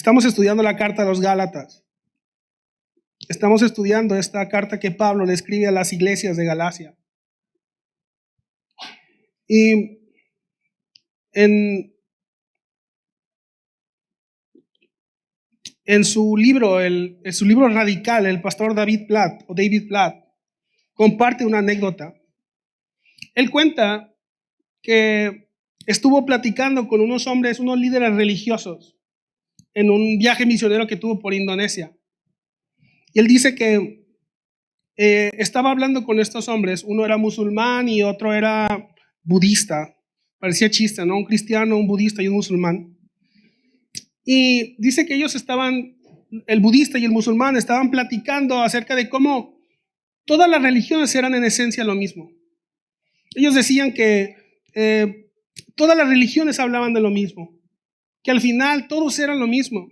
Estamos estudiando la carta a los Gálatas. Estamos estudiando esta carta que Pablo le escribe a las iglesias de Galacia. Y en su libro radical, el pastor David Platt comparte una anécdota. Él cuenta que estuvo platicando con unos hombres, unos líderes religiosos, en un viaje misionero que tuvo por Indonesia. Y él dice que estaba hablando con estos hombres. Uno era musulmán y otro era budista. Parecía chiste, ¿no? Un cristiano, un budista y un musulmán. Y dice que ellos el budista y el musulmán estaban platicando acerca de cómo todas las religiones eran en esencia lo mismo. Ellos decían que todas las religiones hablaban de lo mismo, que al final todos eran lo mismo,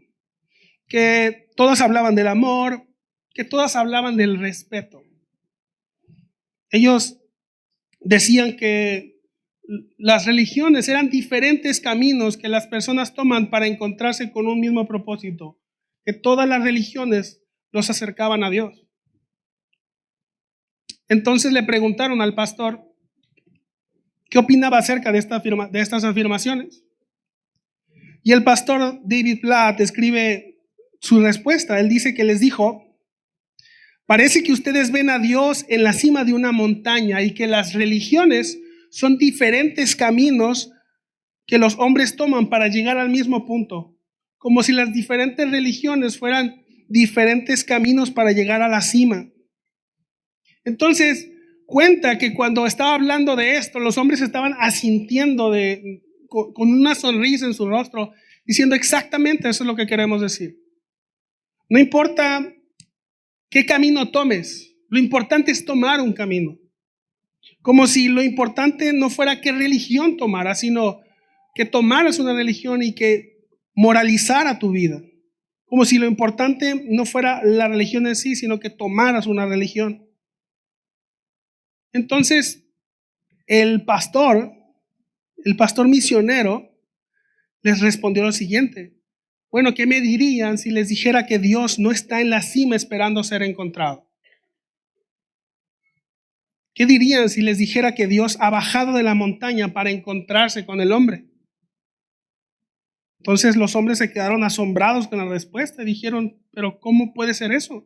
que todas hablaban del amor, que todas hablaban del respeto. Ellos decían que las religiones eran diferentes caminos que las personas toman para encontrarse con un mismo propósito, que todas las religiones los acercaban a Dios. Entonces le preguntaron al pastor qué opinaba acerca de estas afirmaciones. Y el pastor David Platt escribe su respuesta. Él dice que les dijo: parece que ustedes ven a Dios en la cima de una montaña y que las religiones son diferentes caminos que los hombres toman para llegar al mismo punto, como si las diferentes religiones fueran diferentes caminos para llegar a la cima. Entonces, cuenta que cuando estaba hablando de esto, los hombres estaban asintiendo con una sonrisa en su rostro, diciendo exactamente eso es lo que queremos decir. No importa qué camino tomes, lo importante es tomar un camino. Como si lo importante no fuera qué religión tomaras, sino que tomaras una religión y que moralizara tu vida. Como si lo importante no fuera la religión en sí, sino que tomaras una religión. Entonces, el pastor misionero les respondió lo siguiente: bueno, ¿qué me dirían si les dijera que Dios no está en la cima esperando ser encontrado? ¿Qué dirían si les dijera que Dios ha bajado de la montaña para encontrarse con el hombre? Entonces los hombres se quedaron asombrados con la respuesta y dijeron: pero ¿cómo puede ser eso?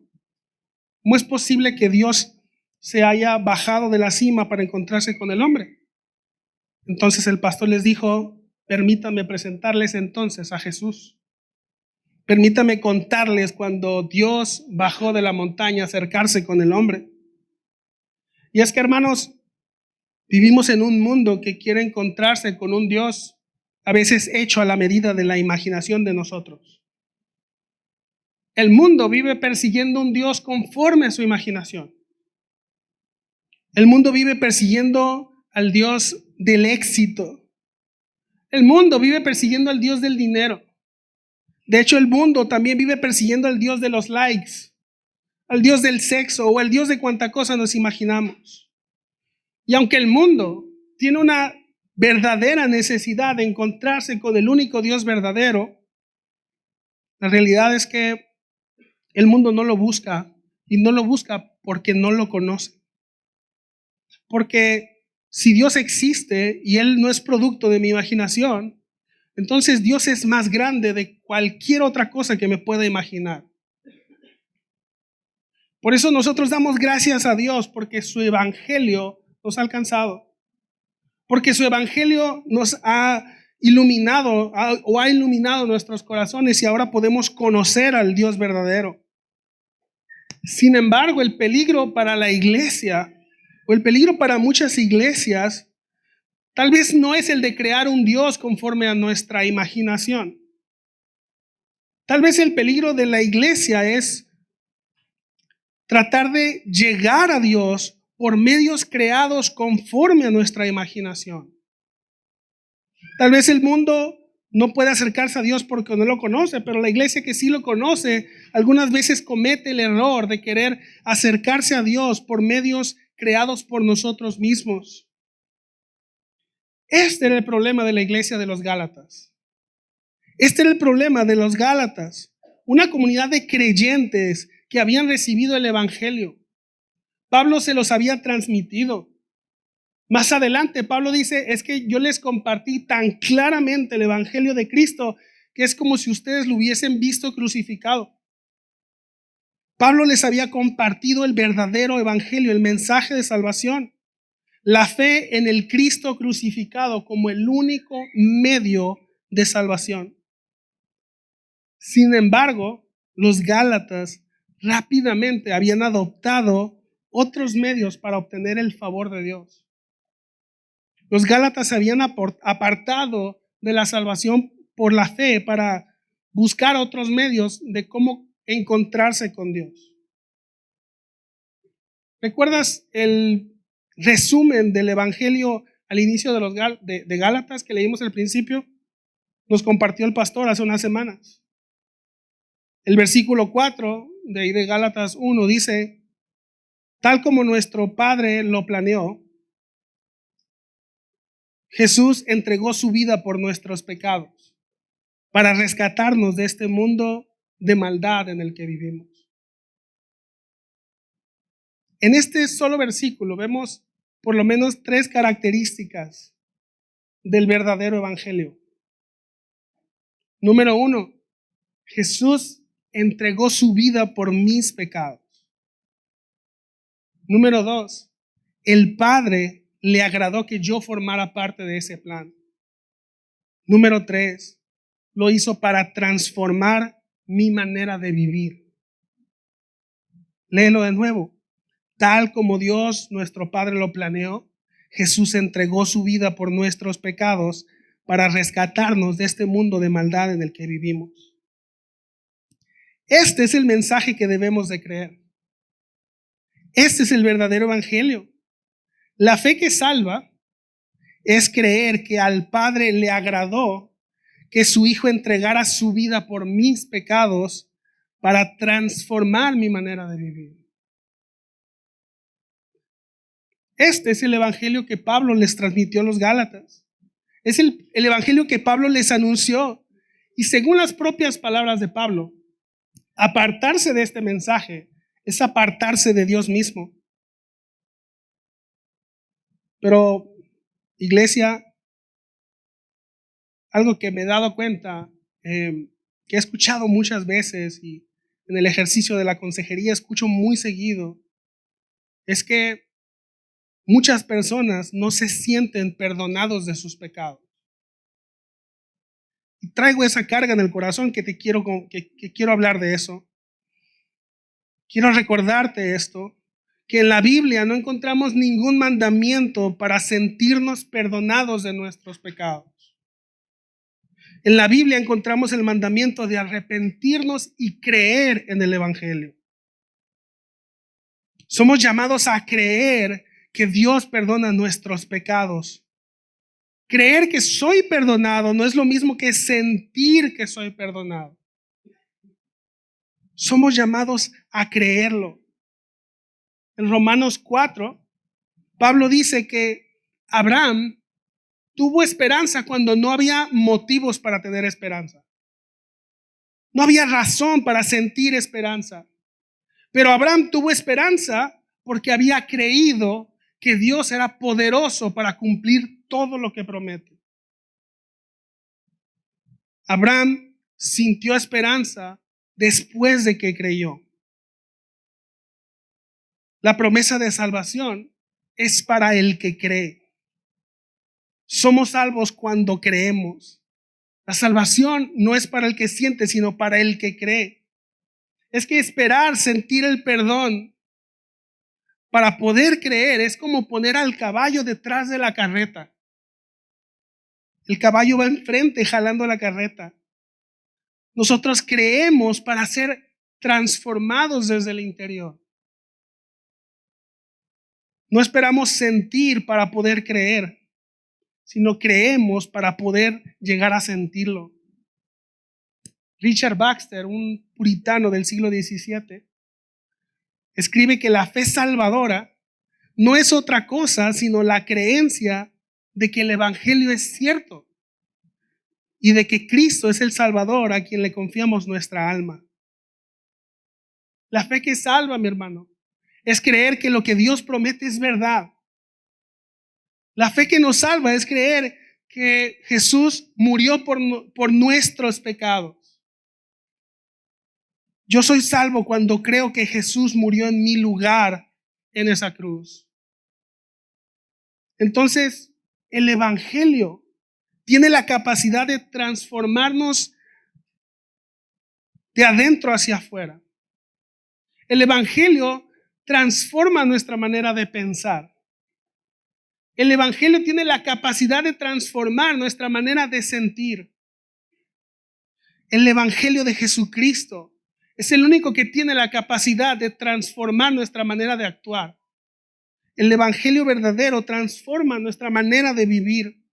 ¿Cómo es posible que Dios se haya bajado de la cima para encontrarse con el hombre? Entonces el pastor les dijo: permítanme presentarles entonces a Jesús. Permítame contarles cuando Dios bajó de la montaña a acercarse con el hombre. Y es que, hermanos, vivimos en un mundo que quiere encontrarse con un Dios a veces hecho a la medida de la imaginación de nosotros. El mundo vive persiguiendo un Dios conforme a su imaginación. El mundo vive persiguiendo al Dios del éxito. El mundo vive persiguiendo al Dios del dinero. De hecho, el mundo también vive persiguiendo al Dios de los likes, al Dios del sexo o al Dios de cuanta cosa nos imaginamos. Y aunque el mundo tiene una verdadera necesidad de encontrarse con el único Dios verdadero, la realidad es que el mundo no lo busca, y no lo busca porque no lo conoce. Porque si Dios existe y Él no es producto de mi imaginación, entonces Dios es más grande de cualquier otra cosa que me pueda imaginar. Por eso nosotros damos gracias a Dios porque su evangelio nos ha alcanzado. Porque su evangelio nos ha iluminado o ha iluminado nuestros corazones y ahora podemos conocer al Dios verdadero. Sin embargo, el peligro para la iglesia o el peligro para muchas iglesias tal vez no es el de crear un Dios conforme a nuestra imaginación. Tal vez el peligro de la iglesia es tratar de llegar a Dios por medios creados conforme a nuestra imaginación. Tal vez el mundo no puede acercarse a Dios porque no lo conoce, pero la iglesia que sí lo conoce algunas veces comete el error de querer acercarse a Dios por medios creados por nosotros mismos. Este era el problema de la iglesia de los Gálatas. Este era el problema de los Gálatas, una comunidad de creyentes que habían recibido el evangelio. Pablo se los había transmitido. Más adelante, Pablo dice, es que yo les compartí tan claramente el evangelio de Cristo que es como si ustedes lo hubiesen visto crucificado. Pablo les había compartido el verdadero evangelio, el mensaje de salvación, la fe en el Cristo crucificado como el único medio de salvación. Sin embargo, los Gálatas rápidamente habían adoptado otros medios para obtener el favor de Dios. Los Gálatas se habían apartado de la salvación por la fe para buscar otros medios de cómo encontrarse con Dios. ¿Recuerdas el resumen del evangelio al inicio de los de Gálatas que leímos al principio? Nos compartió el pastor hace unas semanas. El versículo 4 de ahí de Gálatas 1 dice, tal como nuestro Padre lo planeó, Jesús entregó su vida por nuestros pecados para rescatarnos de este mundo de maldad en el que vivimos. En este solo versículo vemos por lo menos 3 características del verdadero evangelio. Número 1, Jesús entregó su vida por mis pecados. Número 2, el Padre le agradó que yo formara parte de ese plan. Número 3, lo hizo para transformar mi manera de vivir. Léelo de nuevo. Tal como Dios, nuestro Padre, lo planeó, Jesús entregó su vida por nuestros pecados para rescatarnos de este mundo de maldad en el que vivimos. Este es el mensaje que debemos de creer. Este es el verdadero evangelio. La fe que salva es creer que al Padre le agradó que su Hijo entregara su vida por mis pecados para transformar mi manera de vivir. Este es el evangelio que Pablo les transmitió a los Gálatas. Es el evangelio que Pablo les anunció. Y según las propias palabras de Pablo, apartarse de este mensaje es apartarse de Dios mismo. Pero, iglesia, algo que me he dado cuenta, que he escuchado muchas veces y en el ejercicio de la consejería escucho muy seguido, es que muchas personas no se sienten perdonados de sus pecados. Y traigo esa carga en el corazón que quiero hablar de eso. Quiero recordarte esto, que en la Biblia no encontramos ningún mandamiento para sentirnos perdonados de nuestros pecados. En la Biblia encontramos el mandamiento de arrepentirnos y creer en el Evangelio. Somos llamados a creer que Dios perdona nuestros pecados. Creer que soy perdonado no es lo mismo que sentir que soy perdonado. Somos llamados a creerlo. En Romanos 4, Pablo dice que Abraham tuvo esperanza cuando no había motivos para tener esperanza. No había razón para sentir esperanza. Pero Abraham tuvo esperanza porque había creído que Dios era poderoso para cumplir todo lo que promete. Abraham sintió esperanza después de que creyó. La promesa de salvación es para el que cree. Somos salvos cuando creemos. La salvación no es para el que siente, sino para el que cree. Es que esperar, sentir el perdón para poder creer es como poner al caballo detrás de la carreta. El caballo va enfrente jalando la carreta. Nosotros creemos para ser transformados desde el interior. No esperamos sentir para poder creer, sino creemos para poder llegar a sentirlo. Richard Baxter, un puritano del siglo XVII, escribe que la fe salvadora no es otra cosa sino la creencia de que el evangelio es cierto y de que Cristo es el Salvador a quien le confiamos nuestra alma. La fe que salva, mi hermano, es creer que lo que Dios promete es verdad. La fe que nos salva es creer que Jesús murió por nuestros pecados. Yo soy salvo cuando creo que Jesús murió en mi lugar en esa cruz. Entonces, el Evangelio tiene la capacidad de transformarnos de adentro hacia afuera. El Evangelio transforma nuestra manera de pensar. El Evangelio tiene la capacidad de transformar nuestra manera de sentir. El Evangelio de Jesucristo es el único que tiene la capacidad de transformar nuestra manera de actuar. El Evangelio verdadero transforma nuestra manera de vivir.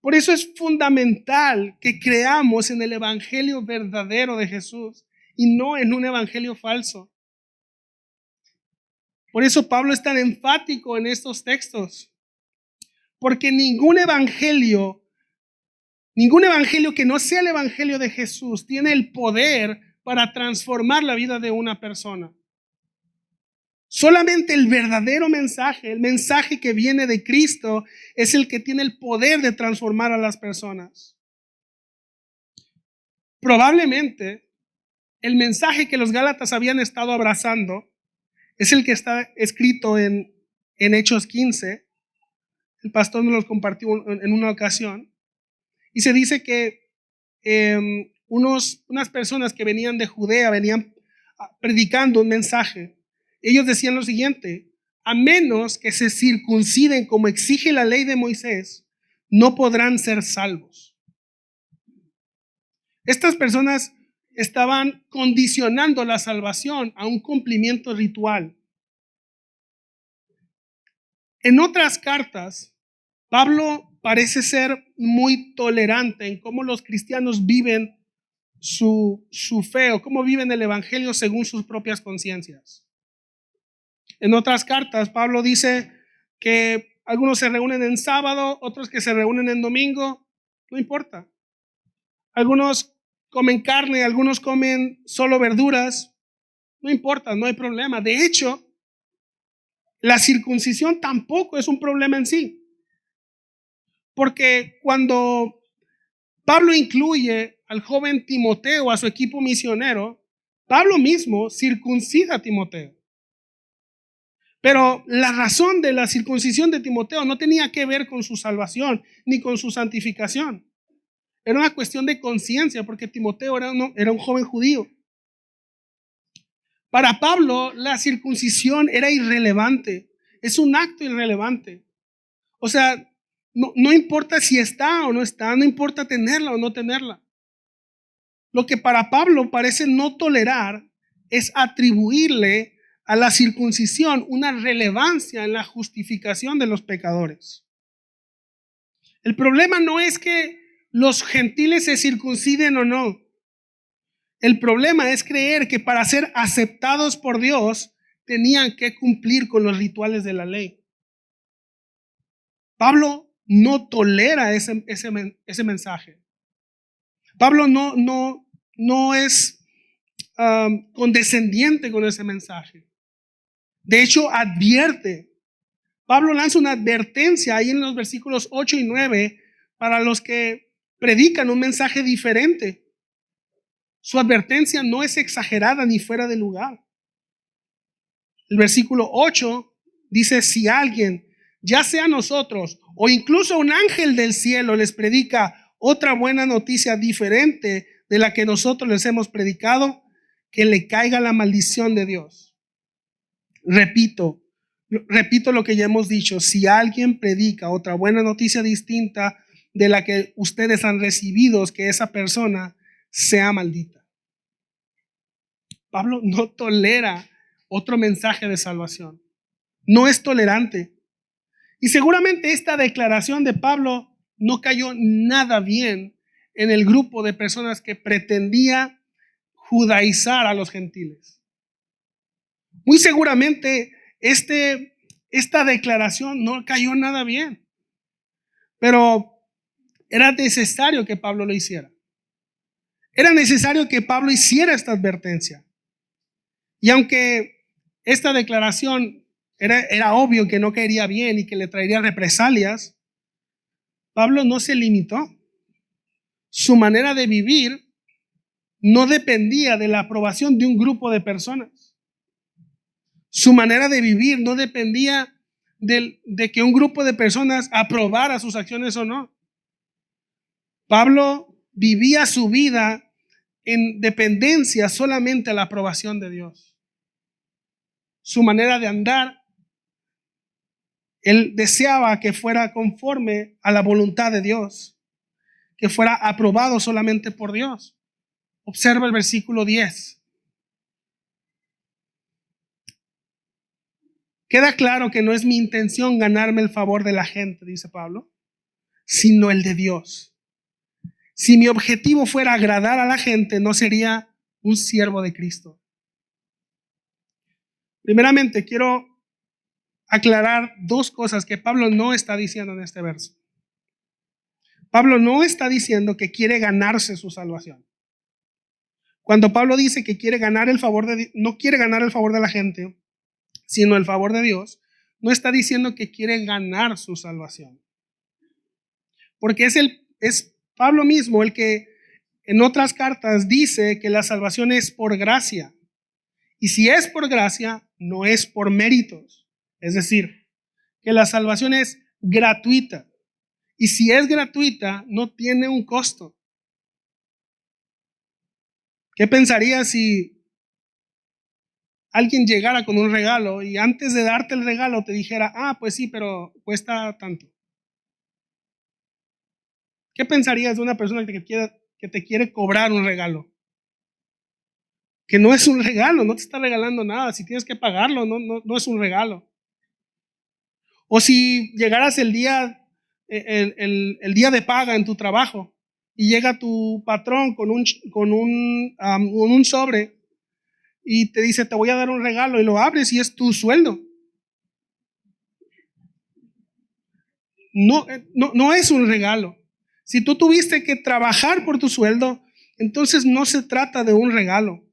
Por eso es fundamental que creamos en el Evangelio verdadero de Jesús y no en un evangelio falso. Por eso Pablo es tan enfático en estos textos, porque ningún evangelio que no sea el evangelio de Jesús tiene el poder para transformar la vida de una persona. Solamente el verdadero mensaje, el mensaje que viene de Cristo, es el que tiene el poder de transformar a las personas. Probablemente el mensaje que los Gálatas habían estado abrazando es el que está escrito en Hechos 15. El pastor nos lo compartió en una ocasión. Y se dice que unas personas que venían de Judea venían predicando un mensaje. Ellos decían lo siguiente: a menos que se circunciden como exige la ley de Moisés, no podrán ser salvos. Estas personas estaban condicionando la salvación a un cumplimiento ritual. En otras cartas, Pablo parece ser muy tolerante en cómo los cristianos viven su fe o cómo viven el evangelio según sus propias conciencias. En otras cartas, Pablo dice que algunos se reúnen en sábado, otros que se reúnen en domingo, no importa. Algunos comen carne, algunos comen solo verduras, no importa, no hay problema. De hecho, la circuncisión tampoco es un problema en sí. Porque cuando Pablo incluye al joven Timoteo a su equipo misionero, Pablo mismo circuncida a Timoteo. Pero la razón de la circuncisión de Timoteo no tenía que ver con su salvación ni con su santificación. Era una cuestión de conciencia, porque Timoteo era un joven judío. Para Pablo, la circuncisión era irrelevante. Es un acto irrelevante. O sea, no importa si está o no está, no importa tenerla o no tenerla. Lo que para Pablo parece no tolerar es atribuirle a la circuncisión una relevancia en la justificación de los pecadores. El problema no es que los gentiles se circunciden o no. El problema es creer que para ser aceptados por Dios tenían que cumplir con los rituales de la ley. Pablo no tolera ese mensaje. Pablo no es condescendiente con ese mensaje. De hecho, advierte. Pablo lanza una advertencia ahí en los versículos 8 y 9 para los que predican un mensaje diferente. Su advertencia no es exagerada ni fuera de lugar. El versículo 8 dice: si alguien, ya sea nosotros o incluso un ángel del cielo, les predica otra buena noticia diferente de la que nosotros les hemos predicado, que le caiga la maldición de Dios. Repito lo que ya hemos dicho: si alguien predica otra buena noticia distinta de la que ustedes han recibido, que esa persona sea maldita. Pablo no tolera otro mensaje de salvación. No es tolerante. Y seguramente esta declaración de Pablo no cayó nada bien en el grupo de personas que pretendía judaizar a los gentiles. Muy seguramente esta declaración no cayó nada bien. Pero Era necesario que Pablo lo hiciera. Era necesario que Pablo hiciera esta advertencia. Y aunque esta declaración era obvio que no caería bien y que le traería represalias, Pablo no se limitó. Su manera de vivir no dependía de la aprobación de un grupo de personas. Su manera de vivir no dependía de que un grupo de personas aprobara sus acciones o no. Pablo vivía su vida en dependencia solamente a la aprobación de Dios. Su manera de andar, él deseaba que fuera conforme a la voluntad de Dios, que fuera aprobado solamente por Dios. Observa el versículo 10. Queda claro que no es mi intención ganarme el favor de la gente, dice Pablo, sino el de Dios. Si mi objetivo fuera agradar a la gente, no sería un siervo de Cristo. Primeramente, quiero aclarar dos cosas que Pablo no está diciendo en este verso. Pablo no está diciendo que quiere ganarse su salvación. Cuando Pablo dice que quiere ganar el favor no quiere ganar el favor de la gente, sino el favor de Dios, no está diciendo que quiere ganar su salvación. Porque es Pablo mismo el que en otras cartas dice que la salvación es por gracia. Y si es por gracia, no es por méritos. Es decir, que la salvación es gratuita. Y si es gratuita, no tiene un costo. ¿Qué pensarías si alguien llegara con un regalo y antes de darte el regalo te dijera, pues sí, pero cuesta tanto? ¿Qué pensarías de una persona que te quiere cobrar un regalo? Que no es un regalo, no te está regalando nada. Si tienes que pagarlo, no es un regalo. O si llegaras el día de paga en tu trabajo y llega tu patrón con un sobre y te dice, te voy a dar un regalo, y lo abres y es tu sueldo. No es un regalo. Si tú tuviste que trabajar por tu sueldo, entonces no se trata de un regalo.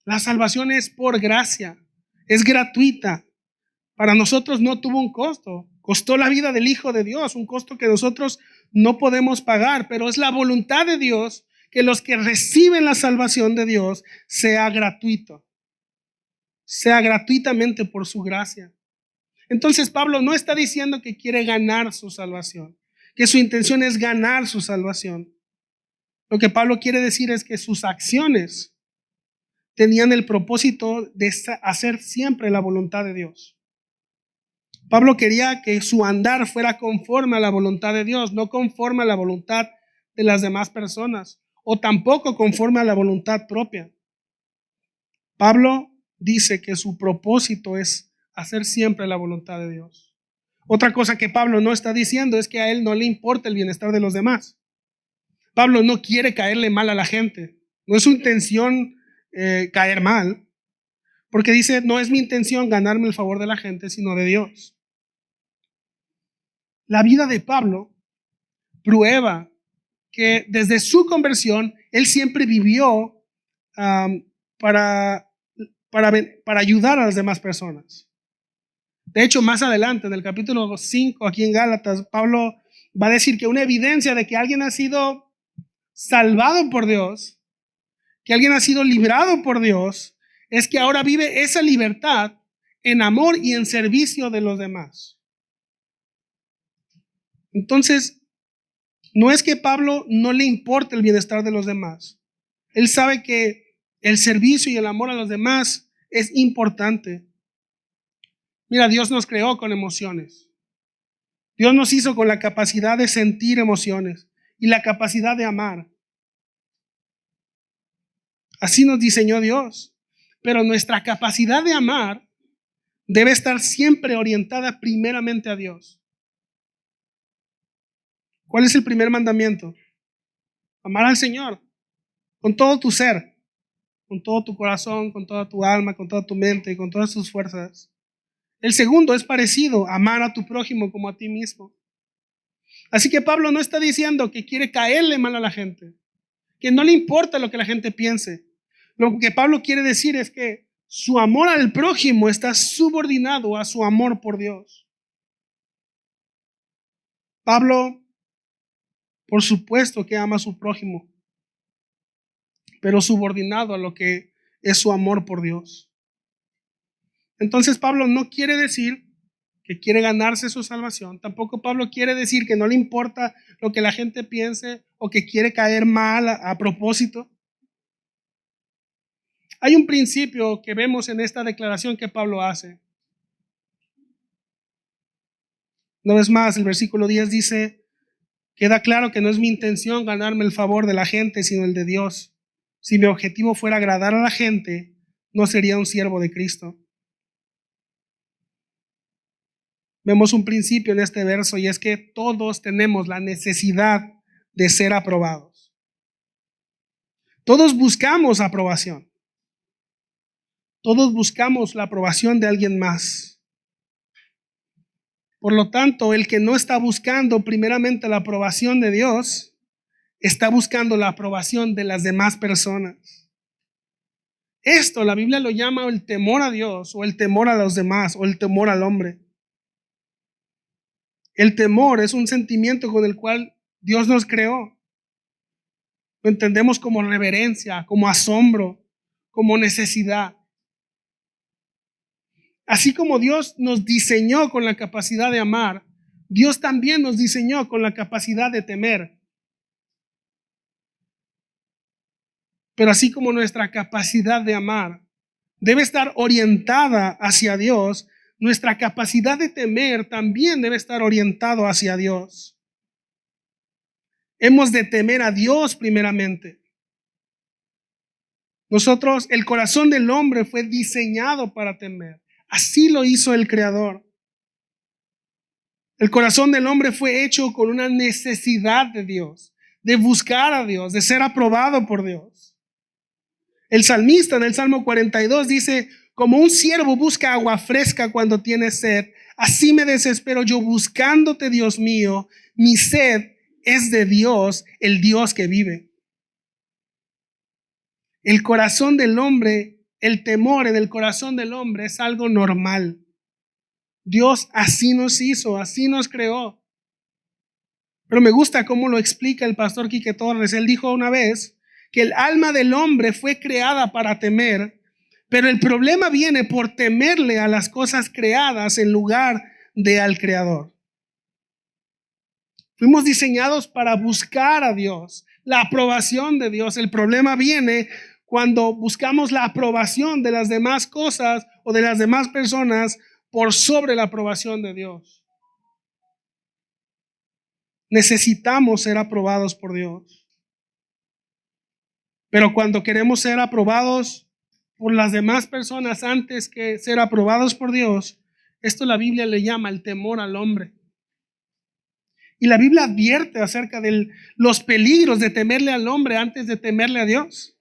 La salvación es por gracia, es gratuita. Para nosotros no tuvo un costo. Costó la vida del Hijo de Dios, un costo que nosotros no podemos pagar, pero es la voluntad de Dios que los que reciben la salvación de Dios sea gratuito, sea gratuitamente por su gracia. Entonces Pablo no está diciendo que quiere ganar su salvación, que su intención es ganar su salvación. Lo que Pablo quiere decir es que sus acciones tenían el propósito de hacer siempre la voluntad de Dios. Pablo quería que su andar fuera conforme a la voluntad de Dios, no conforme a la voluntad de las demás personas, o tampoco conforme a la voluntad propia. Pablo dice que su propósito es hacer siempre la voluntad de Dios. Otra cosa que Pablo no está diciendo es que a él no le importa el bienestar de los demás. Pablo no quiere caerle mal a la gente. No es su intención caer mal, porque dice, no es mi intención ganarme el favor de la gente, sino de Dios. La vida de Pablo prueba que desde su conversión, él siempre vivió para ayudar a las demás personas. De hecho, más adelante, en el capítulo 5, aquí en Gálatas, Pablo va a decir que una evidencia de que alguien ha sido salvado por Dios, que alguien ha sido librado por Dios, es que ahora vive esa libertad en amor y en servicio de los demás. Entonces, no es que Pablo no le importe el bienestar de los demás. Él sabe que el servicio y el amor a los demás es importante. Mira, Dios nos creó con emociones. Dios nos hizo con la capacidad de sentir emociones y la capacidad de amar. Así nos diseñó Dios. Pero nuestra capacidad de amar debe estar siempre orientada primeramente a Dios. ¿Cuál es el primer mandamiento? Amar al Señor con todo tu ser, con todo tu corazón, con toda tu alma, con toda tu mente y con todas tus fuerzas. El segundo es parecido, amar a tu prójimo como a ti mismo. Así que Pablo no está diciendo que quiere caerle mal a la gente, que no le importa lo que la gente piense. Lo que Pablo quiere decir es que su amor al prójimo está subordinado a su amor por Dios. Pablo, por supuesto que ama a su prójimo, pero subordinado a lo que es su amor por Dios. Entonces Pablo no quiere decir que quiere ganarse su salvación. Tampoco Pablo quiere decir que no le importa lo que la gente piense o que quiere caer mal a propósito. Hay un principio que vemos en esta declaración que Pablo hace. Una vez más, el versículo 10 dice, queda claro que no es mi intención ganarme el favor de la gente, sino el de Dios. Si mi objetivo fuera agradar a la gente, no sería un siervo de Cristo. Vemos un principio en este verso y es que todos tenemos la necesidad de ser aprobados. Todos buscamos aprobación. Todos buscamos la aprobación de alguien más. Por lo tanto, el que no está buscando primeramente la aprobación de Dios, está buscando la aprobación de las demás personas. Esto la Biblia lo llama el temor a Dios, o el temor a los demás, o el temor al hombre. El temor es un sentimiento con el cual Dios nos creó. Lo entendemos como reverencia, como asombro, como necesidad. Así como Dios nos diseñó con la capacidad de amar, Dios también nos diseñó con la capacidad de temer. Pero así como nuestra capacidad de amar debe estar orientada hacia Dios, nuestra capacidad de temer también debe estar orientado hacia Dios. Hemos de temer a Dios primeramente. Nosotros, el corazón del hombre fue diseñado para temer. Así lo hizo el Creador. El corazón del hombre fue hecho con una necesidad de Dios, de buscar a Dios, de ser aprobado por Dios. El salmista en el Salmo 42 dice, como un siervo busca agua fresca cuando tiene sed, así me desespero yo buscándote, Dios mío. Mi sed es de Dios, el Dios que vive. El corazón del hombre, el temor en el corazón del hombre es algo normal. Dios así nos hizo, así nos creó. Pero me gusta cómo lo explica el pastor Quique Torres. Él dijo una vez que el alma del hombre fue creada para temer, pero el problema viene por temerle a las cosas creadas en lugar de al Creador. Fuimos diseñados para buscar a Dios, la aprobación de Dios. El problema viene cuando buscamos la aprobación de las demás cosas o de las demás personas por sobre la aprobación de Dios. Necesitamos ser aprobados por Dios. Pero cuando queremos ser aprobados por las demás personas antes que ser aprobados por Dios, esto la Biblia le llama el temor al hombre. Y la Biblia advierte acerca de los peligros de temerle al hombre antes de temerle a Dios.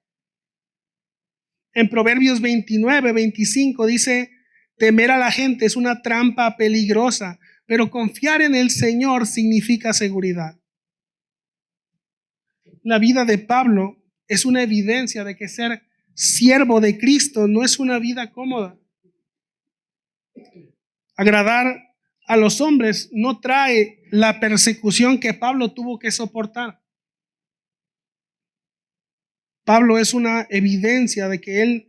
En Proverbios 29-25 dice, temer a la gente es una trampa peligrosa, pero confiar en el Señor significa seguridad. La vida de Pablo es una evidencia de que ser siervo de Cristo no es una vida cómoda. Agradar a los hombres no trae la persecución que Pablo tuvo que soportar. Pablo es una evidencia de que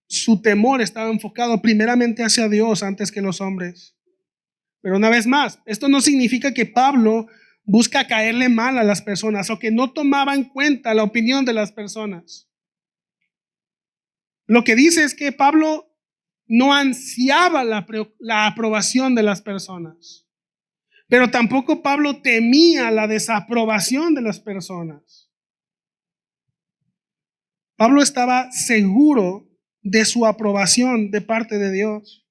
su temor estaba enfocado primeramente hacia Dios antes que los hombres. Pero una vez más, esto no significa que Pablo busca caerle mal a las personas o que no tomaba en cuenta la opinión de las personas. Lo que dice es que Pablo no ansiaba la aprobación de las personas, pero tampoco Pablo temía la desaprobación de las personas. Pablo estaba seguro de su aprobación de parte de Dios.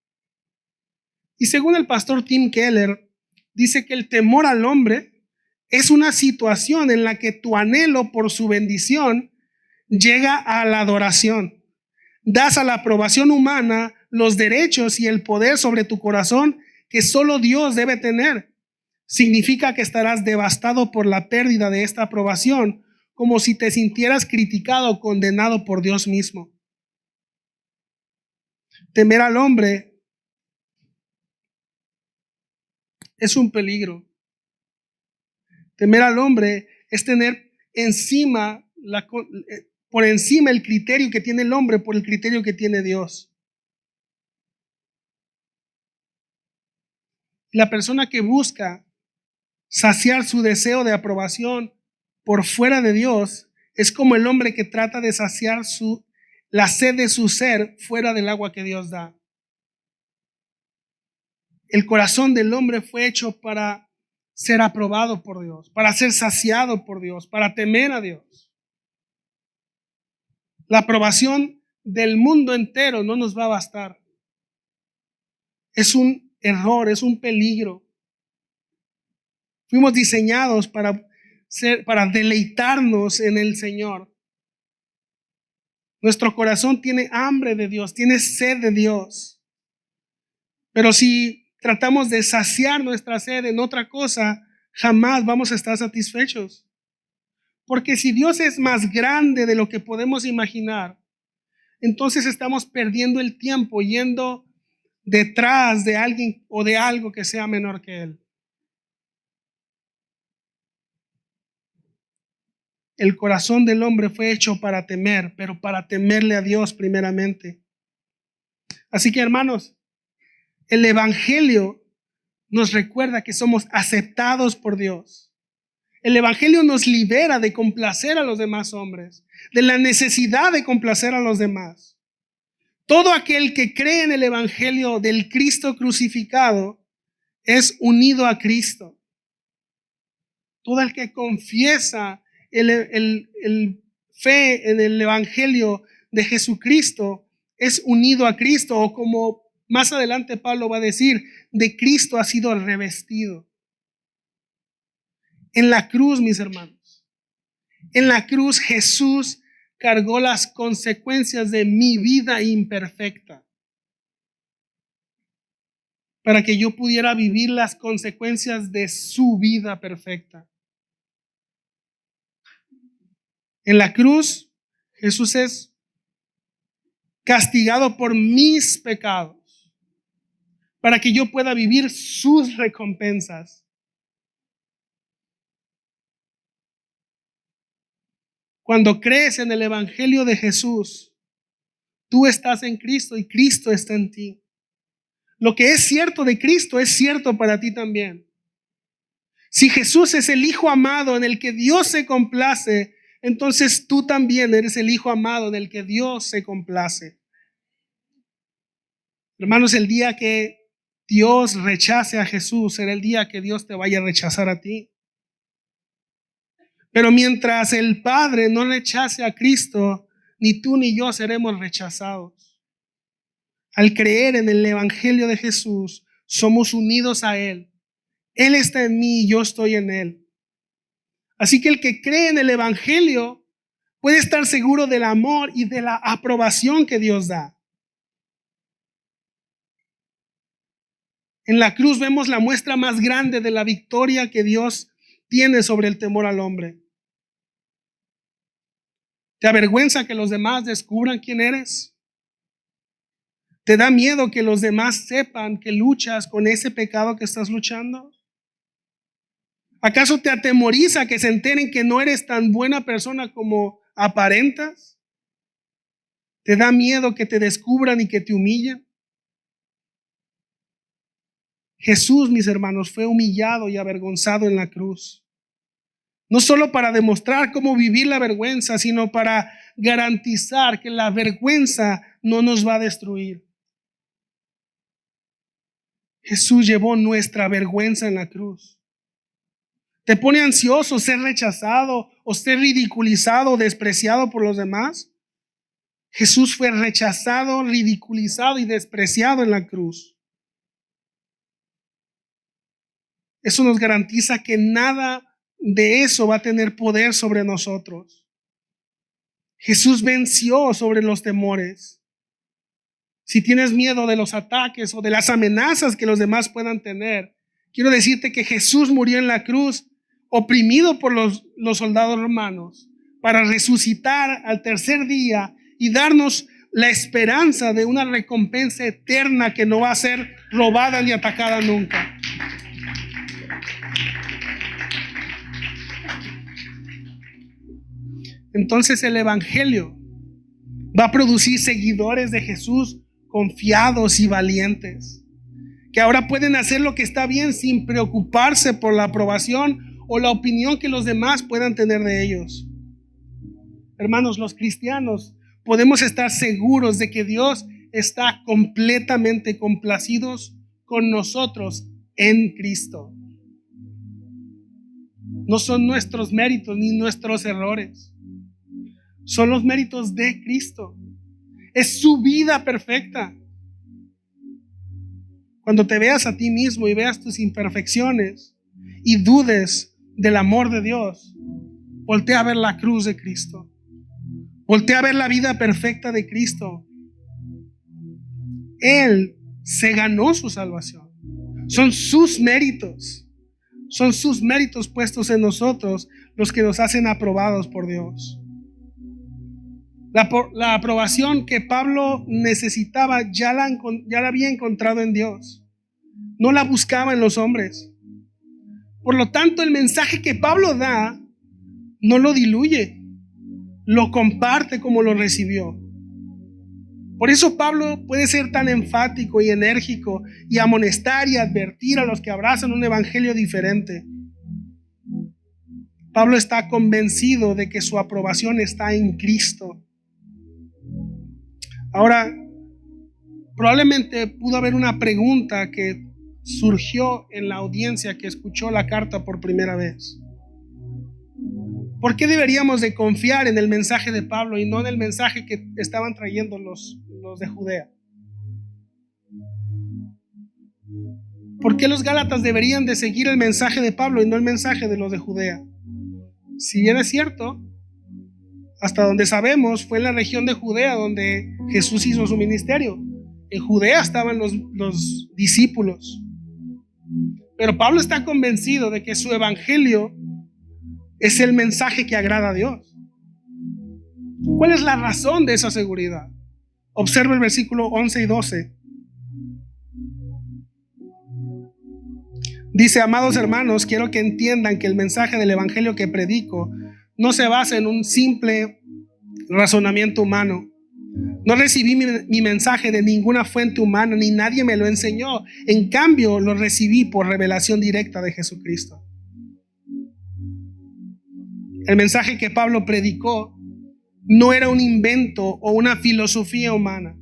Y según el pastor Tim Keller, dice que el temor al hombre es una situación en la que tu anhelo por su bendición llega a la adoración. Das a la aprobación humana los derechos y el poder sobre tu corazón que solo Dios debe tener. significa que estarás devastado por la pérdida de esta aprobación, como si te sintieras criticado o condenado por Dios mismo. Temer al hombre es un peligro. Temer al hombre es tener por encima el criterio que tiene el hombre por el criterio que tiene Dios. La persona que busca saciar su deseo de aprobación por fuera de Dios es como el hombre que trata de saciar la sed de su ser fuera del agua que Dios da. El corazón del hombre fue hecho para ser aprobado por Dios, para ser saciado por Dios, para temer a Dios. La aprobación del mundo entero no nos va a bastar. Es un error, es un peligro. Fuimos diseñados para deleitarnos en el Señor. Nuestro corazón tiene hambre de Dios, tiene sed de Dios. Pero si tratamos de saciar nuestra sed en otra cosa, jamás vamos a estar satisfechos. Porque si Dios es más grande de lo que podemos imaginar, entonces estamos perdiendo el tiempo yendo detrás de alguien o de algo que sea menor que Él. El corazón del hombre fue hecho para temer, pero para temerle a Dios primeramente. Así que, hermanos, el Evangelio nos recuerda que somos aceptados por Dios. El Evangelio nos libera de complacer a los demás hombres, de la necesidad de complacer a los demás. Todo aquel que cree en el Evangelio del Cristo crucificado es unido a Cristo. Todo el que confiesa el fe en el Evangelio de Jesucristo es unido a Cristo, o como más adelante Pablo va a decir, de Cristo ha sido revestido. En la cruz, mis hermanos, en la cruz Jesús cargó las consecuencias de mi vida imperfecta para que yo pudiera vivir las consecuencias de su vida perfecta. En la cruz, Jesús es castigado por mis pecados para que yo pueda vivir sus recompensas. Cuando crees en el Evangelio de Jesús, tú estás en Cristo y Cristo está en ti. Lo que es cierto de Cristo es cierto para ti también. Si Jesús es el Hijo amado en el que Dios se complace, entonces tú también eres el Hijo amado en el que Dios se complace. Hermanos, el día que Dios rechace a Jesús será el día que Dios te vaya a rechazar a ti. Pero mientras el Padre no rechace a Cristo, ni tú ni yo seremos rechazados. Al creer en el Evangelio de Jesús, somos unidos a Él. Él está en mí y yo estoy en Él. Así que el que cree en el Evangelio puede estar seguro del amor y de la aprobación que Dios da. En la cruz vemos la muestra más grande de la victoria que Dios tiene sobre el temor al hombre. ¿Te avergüenza que los demás descubran quién eres? ¿Te da miedo que los demás sepan que luchas con ese pecado que estás luchando? ¿Acaso te atemoriza que se enteren que no eres tan buena persona como aparentas? ¿Te da miedo que te descubran y que te humillen? Jesús, mis hermanos, fue humillado y avergonzado en la cruz. No solo para demostrar cómo vivir la vergüenza, sino para garantizar que la vergüenza no nos va a destruir. Jesús llevó nuestra vergüenza en la cruz. ¿Te pone ansioso ser rechazado o ser ridiculizado o despreciado por los demás? Jesús fue rechazado, ridiculizado y despreciado en la cruz. Eso nos garantiza que nada de eso va a tener poder sobre nosotros. Jesús venció sobre los temores. Si tienes miedo de los ataques o de las amenazas que los demás puedan tener, quiero decirte que Jesús murió en la cruz, oprimido por los soldados romanos, para resucitar al tercer día y darnos la esperanza de una recompensa eterna que no va a ser robada ni atacada nunca. Entonces el evangelio va a producir seguidores de Jesús confiados y valientes, que ahora pueden hacer lo que está bien sin preocuparse por la aprobación o la opinión que los demás puedan tener de ellos. Hermanos, los cristianos podemos estar seguros de que Dios está completamente complacidos con nosotros en Cristo. No son nuestros méritos ni nuestros errores. Son los méritos de Cristo. Es su vida perfecta. Cuando te veas a ti mismo y veas tus imperfecciones y dudes del amor de Dios, voltea a ver la cruz de Cristo. Voltea a ver la vida perfecta de Cristo. Él se ganó su salvación. Son sus méritos. Son sus méritos puestos en nosotros los que nos hacen aprobados por Dios. La aprobación que Pablo necesitaba ya la había encontrado en Dios. No la buscaba en los hombres. Por lo tanto, el mensaje que Pablo da no lo diluye, lo comparte como lo recibió. Por eso Pablo puede ser tan enfático y enérgico y amonestar y advertir a los que abrazan un evangelio diferente. Pablo está convencido de que su aprobación está en Cristo. Ahora, probablemente pudo haber una pregunta que surgió en la audiencia que escuchó la carta por primera vez. ¿Por qué deberíamos de confiar en el mensaje de Pablo y no en el mensaje que estaban trayendo los de Judea? ¿Por qué los gálatas deberían de seguir el mensaje de Pablo y no el mensaje de los de Judea? Si bien es cierto, hasta donde sabemos fue en la región de Judea donde Jesús hizo su ministerio. En Judea estaban los discípulos. Pero Pablo está convencido de que su evangelio es el mensaje que agrada a Dios. ¿Cuál es la razón de esa seguridad? Observa el versículo 11 y 12. Dice: amados hermanos, quiero que entiendan que el mensaje del evangelio que predico no se basa en un simple razonamiento humano. No recibí mi mensaje de ninguna fuente humana, ni nadie me lo enseñó. En cambio, lo recibí por revelación directa de Jesucristo. El mensaje que Pablo predicó no era un invento o una filosofía humana.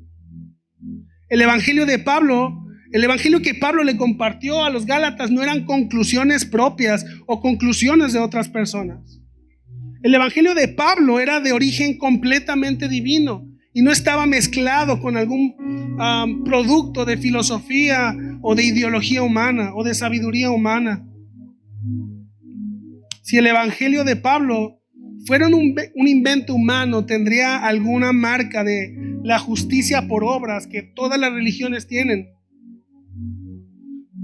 El evangelio que Pablo le compartió a los gálatas no eran conclusiones propias o conclusiones de otras personas. El evangelio de Pablo era de origen completamente divino y no estaba mezclado con algún producto de filosofía o de ideología humana o de sabiduría humana. Si el evangelio de Pablo fuera un invento humano, tendría alguna marca de la justicia por obras que todas las religiones tienen.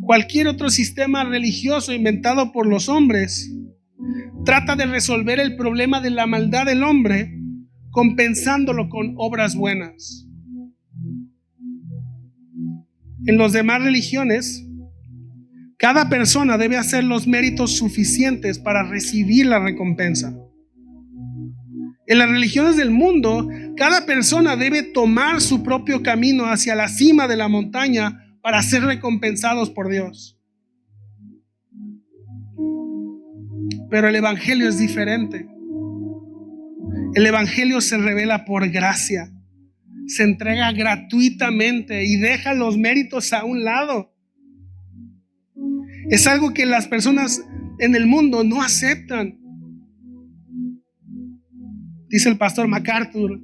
Cualquier otro sistema religioso inventado por los hombres trata de resolver el problema de la maldad del hombre compensándolo con obras buenas. En las demás religiones, cada persona debe hacer los méritos suficientes para recibir la recompensa. En las religiones del mundo, cada persona debe tomar su propio camino hacia la cima de la montaña para ser recompensados por Dios. Pero el evangelio es diferente. El evangelio se revela por gracia, se entrega gratuitamente y deja los méritos a un lado. Es algo que las personas en el mundo no aceptan. Dice el pastor MacArthur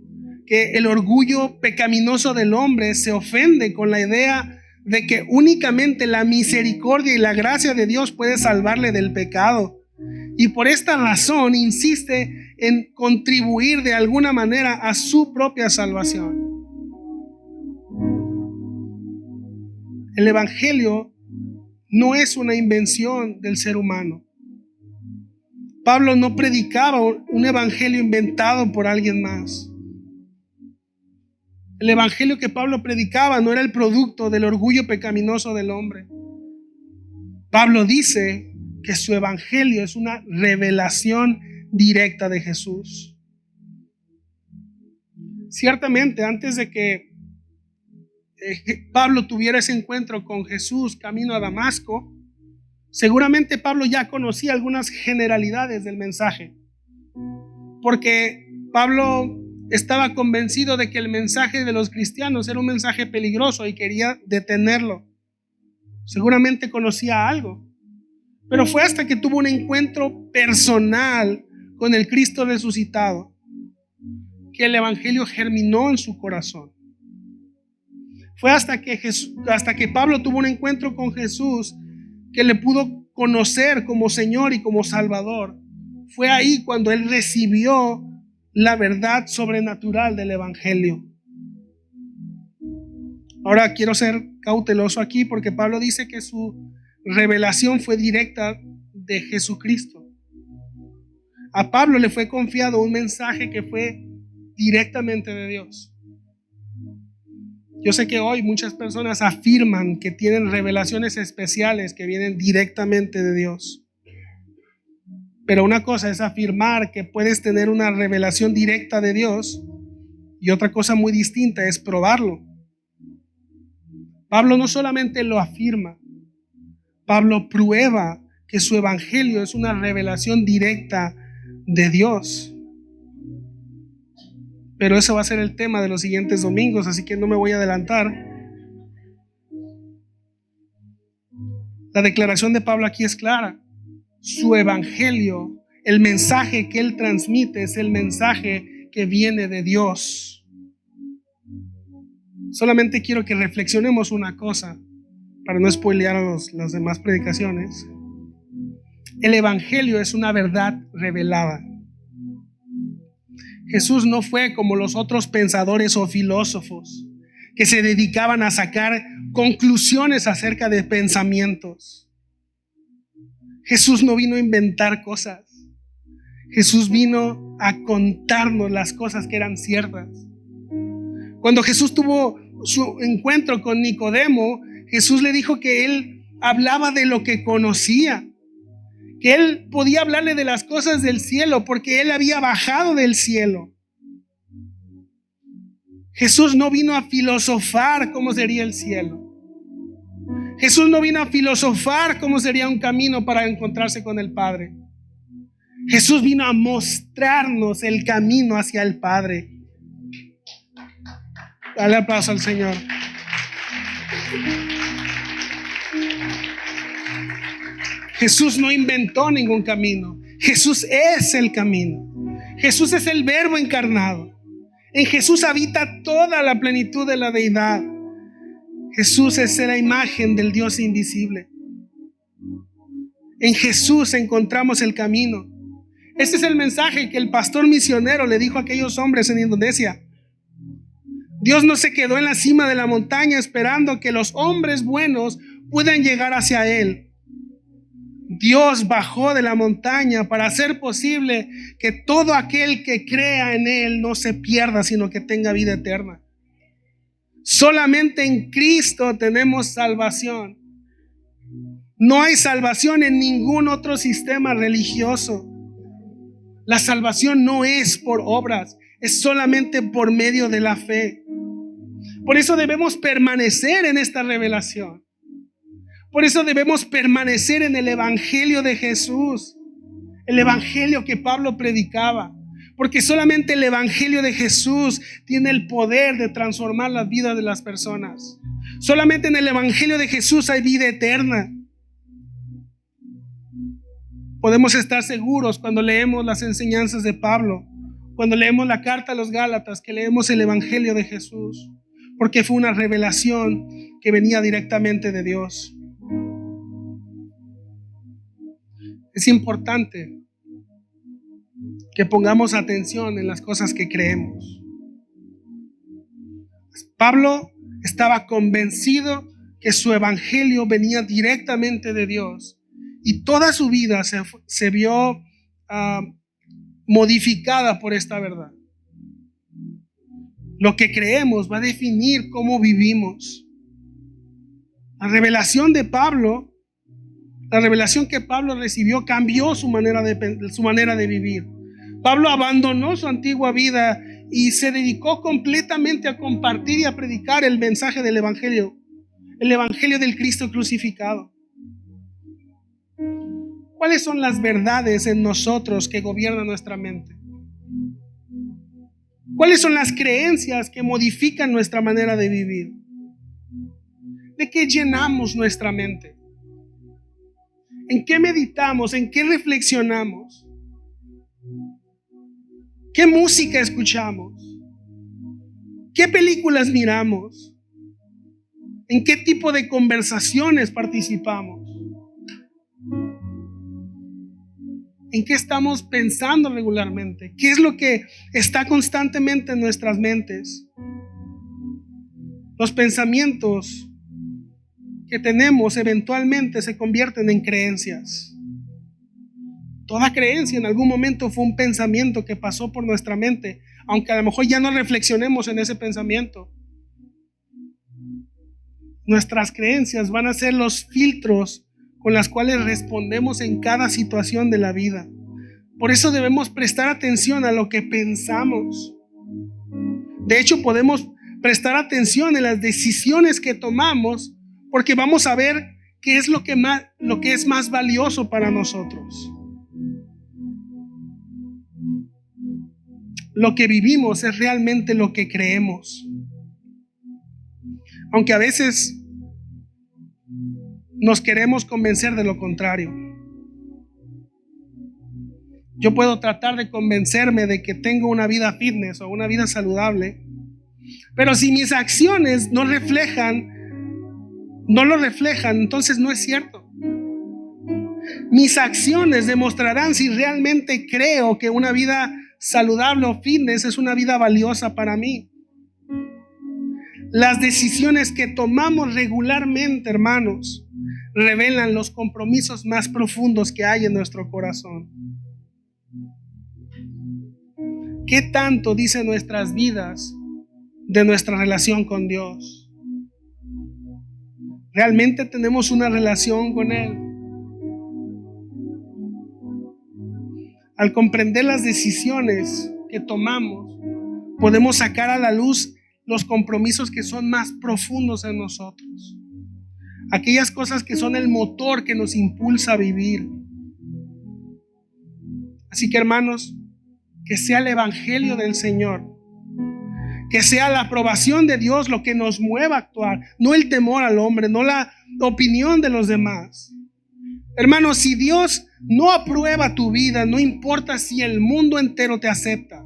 que el orgullo pecaminoso del hombre se ofende con la idea de que únicamente la misericordia y la gracia de Dios puede salvarle del pecado. Y por esta razón insiste en contribuir de alguna manera a su propia salvación. El evangelio no es una invención del ser humano. Pablo no predicaba un evangelio inventado por alguien más. El evangelio que Pablo predicaba no era el producto del orgullo pecaminoso del hombre. Pablo dice que su evangelio es una revelación directa de Jesús. Ciertamente, antes de que Pablo tuviera ese encuentro con Jesús camino a Damasco, seguramente Pablo ya conocía algunas generalidades del mensaje, porque Pablo estaba convencido de que el mensaje de los cristianos era un mensaje peligroso y quería detenerlo. Seguramente conocía algo, pero fue hasta que tuvo un encuentro personal con el Cristo resucitado que el evangelio germinó en su corazón. Fue hasta que Pablo tuvo un encuentro con Jesús que le pudo conocer como Señor y como Salvador. Fue ahí cuando él recibió la verdad sobrenatural del evangelio. Ahora quiero ser cauteloso aquí porque Pablo dice que su revelación fue directa de Jesucristo. A Pablo le fue confiado un mensaje que fue directamente de Dios. Yo sé que hoy muchas personas afirman que tienen revelaciones especiales que vienen directamente de Dios. Pero una cosa es afirmar que puedes tener una revelación directa de Dios y otra cosa muy distinta es probarlo. Pablo no solamente lo afirma, Pablo prueba que su evangelio es una revelación directa de Dios. Pero eso va a ser el tema de los siguientes domingos, así que no me voy a adelantar. La declaración de Pablo aquí es clara. Su evangelio, el mensaje que él transmite es el mensaje que viene de Dios. Solamente quiero que reflexionemos una cosa para no spoilear las demás predicaciones. El evangelio es una verdad revelada. Jesús no fue como los otros pensadores o filósofos que se dedicaban a sacar conclusiones acerca de pensamientos. Jesús no vino a inventar cosas. Jesús vino a contarnos las cosas que eran ciertas. Cuando Jesús tuvo su encuentro con Nicodemo, Jesús le dijo que él hablaba de lo que conocía, que él podía hablarle de las cosas del cielo porque él había bajado del cielo. Jesús no vino a filosofar cómo sería el cielo. Jesús no vino a filosofar cómo sería un camino para encontrarse con el Padre. Jesús vino a mostrarnos el camino hacia el Padre. Dale aplauso al Señor. Jesús no inventó ningún camino. Jesús es el camino. Jesús es el Verbo encarnado. En Jesús habita toda la plenitud de la deidad. Jesús es la imagen del Dios invisible. En Jesús encontramos el camino. Este es el mensaje que el pastor misionero le dijo a aquellos hombres en Indonesia. Dios no se quedó en la cima de la montaña esperando que los hombres buenos puedan llegar hacia Él. Dios bajó de la montaña para hacer posible que todo aquel que crea en Él no se pierda, sino que tenga vida eterna. Solamente en Cristo tenemos salvación. No hay salvación en ningún otro sistema religioso. La salvación no es por obras, es solamente por medio de la fe. Por eso debemos permanecer en esta revelación. Por eso debemos permanecer en el evangelio de Jesús, el evangelio que Pablo predicaba, porque solamente el evangelio de Jesús tiene el poder de transformar las vidas de las personas. Solamente en el evangelio de Jesús hay vida eterna. Podemos estar seguros cuando leemos las enseñanzas de Pablo, cuando leemos la carta a los Gálatas, que leemos el evangelio de Jesús, porque fue una revelación que venía directamente de Dios. Es importante que pongamos atención en las cosas que creemos. Pablo estaba convencido que su evangelio venía directamente de Dios y toda su vida se vio modificada por esta verdad. Lo que creemos va a definir cómo vivimos. La revelación de Pablo, la revelación que Pablo recibió cambió su manera de vivir. Pablo abandonó su antigua vida y se dedicó completamente a compartir y a predicar el mensaje del evangelio del Cristo crucificado. ¿Cuáles son las verdades en nosotros que gobiernan nuestra mente? ¿Cuáles son las creencias que modifican nuestra manera de vivir? ¿De qué llenamos nuestra mente? ¿En qué meditamos? ¿En qué reflexionamos? ¿Qué música escuchamos? ¿Qué películas miramos? ¿En qué tipo de conversaciones participamos? ¿En qué estamos pensando regularmente? ¿Qué es lo que está constantemente en nuestras mentes? Los pensamientos que tenemos eventualmente se convierten en creencias. Toda creencia en algún momento fue un pensamiento que pasó por nuestra mente, aunque a lo mejor ya no reflexionemos en ese pensamiento. Nuestras creencias van a ser los filtros con los cuales respondemos en cada situación de la vida. Por eso debemos prestar atención a lo que pensamos. De hecho, podemos prestar atención en las decisiones que tomamos, porque vamos a ver qué es lo que es más valioso para nosotros. Lo que vivimos es realmente lo que creemos. Aunque a veces nos queremos convencer de lo contrario. Yo puedo tratar de convencerme de que tengo una vida fitness o una vida saludable, pero si mis acciones no lo reflejan, entonces no es cierto. Mis acciones demostrarán si realmente creo que una vida saludable o fitness es una vida valiosa para mí. Las decisiones que tomamos regularmente, hermanos, revelan los compromisos más profundos que hay en nuestro corazón. ¿Qué tanto dicen nuestras vidas de nuestra relación con Dios? ¿Realmente tenemos una relación con Él? Al comprender las decisiones que tomamos, podemos sacar a la luz los compromisos que son más profundos en nosotros. Aquellas cosas que son el motor que nos impulsa a vivir. Así que, hermanos, que sea el evangelio del Señor, que sea la aprobación de Dios lo que nos mueva a actuar, no el temor al hombre, no la opinión de los demás. Hermanos, si Dios no aprueba tu vida, no importa si el mundo entero te acepta.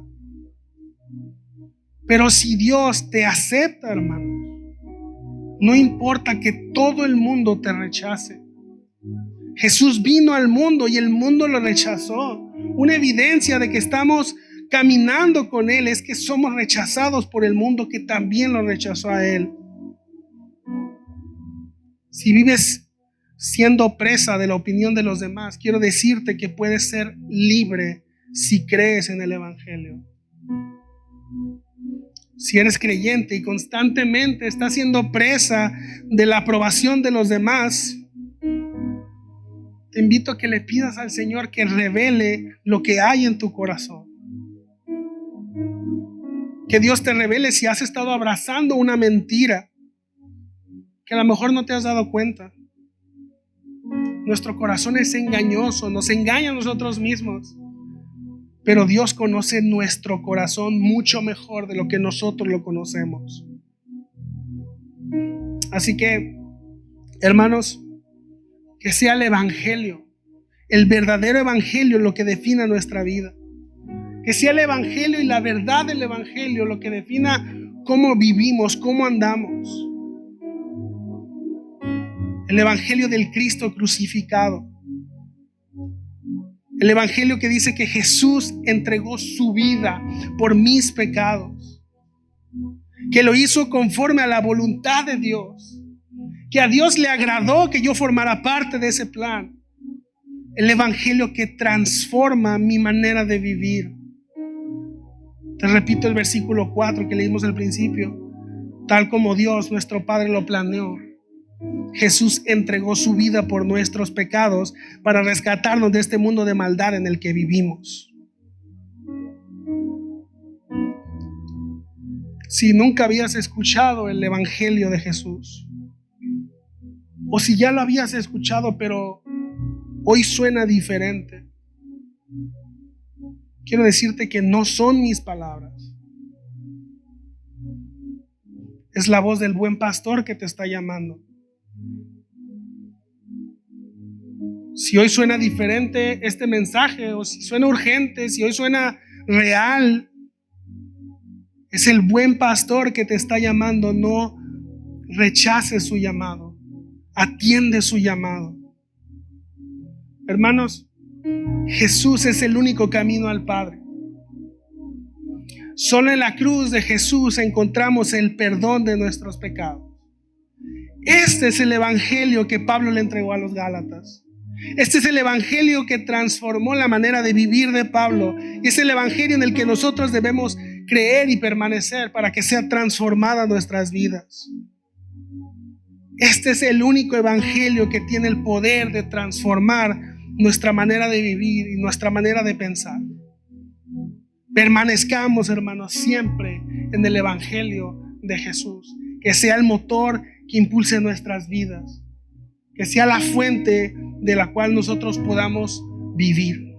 Pero si Dios te acepta, hermano, no importa que todo el mundo te rechace. Jesús vino al mundo y el mundo lo rechazó. Una evidencia de que estamos caminando con Él es que somos rechazados por el mundo que también lo rechazó a Él. Si vives siendo presa de la opinión de los demás, quiero decirte que puedes ser libre si crees en el evangelio. Si eres creyente y constantemente estás siendo presa de la aprobación de los demás, te invito a que le pidas al Señor que revele lo que hay en tu corazón. Que Dios te revele si has estado abrazando una mentira que a lo mejor no te has dado cuenta. Nuestro corazón es engañoso, nos engaña a nosotros mismos. Pero Dios conoce nuestro corazón mucho mejor de lo que nosotros lo conocemos. Así que, hermanos, que sea el evangelio, el verdadero evangelio lo que defina nuestra vida. Que sea el evangelio y la verdad del evangelio lo que defina cómo vivimos, cómo andamos. El evangelio del Cristo crucificado. El evangelio que dice que Jesús entregó su vida por mis pecados, que lo hizo conforme a la voluntad de Dios, que a Dios le agradó que yo formara parte de ese plan. El evangelio que transforma mi manera de vivir. Te repito el versículo 4 que leímos al principio. Tal como Dios, nuestro Padre, lo planeó, Jesús entregó su vida por nuestros pecados para rescatarnos de este mundo de maldad en el que vivimos. Si nunca habías escuchado el evangelio de Jesús, o si ya lo habías escuchado pero hoy suena diferente, quiero decirte que no son mis palabras. Es la voz del buen pastor que te está llamando. Si hoy suena diferente este mensaje, o si suena urgente, si hoy suena real, es el buen pastor que te está llamando. No rechaces su llamado, atiende su llamado. Hermanos, Jesús es el único camino al Padre. Solo en la cruz de Jesús encontramos el perdón de nuestros pecados. Este es el evangelio que Pablo le entregó a los Gálatas. Este es el evangelio que transformó la manera de vivir de Pablo. Es el evangelio en el que nosotros debemos creer y permanecer para que sea transformada nuestras vidas. Este es el único evangelio que tiene el poder de transformar nuestra manera de vivir y nuestra manera de pensar. Permanezcamos, hermanos, siempre en el evangelio de Jesús. Que sea el motor que impulse nuestras vidas. Que sea la fuente de la cual nosotros podamos vivir.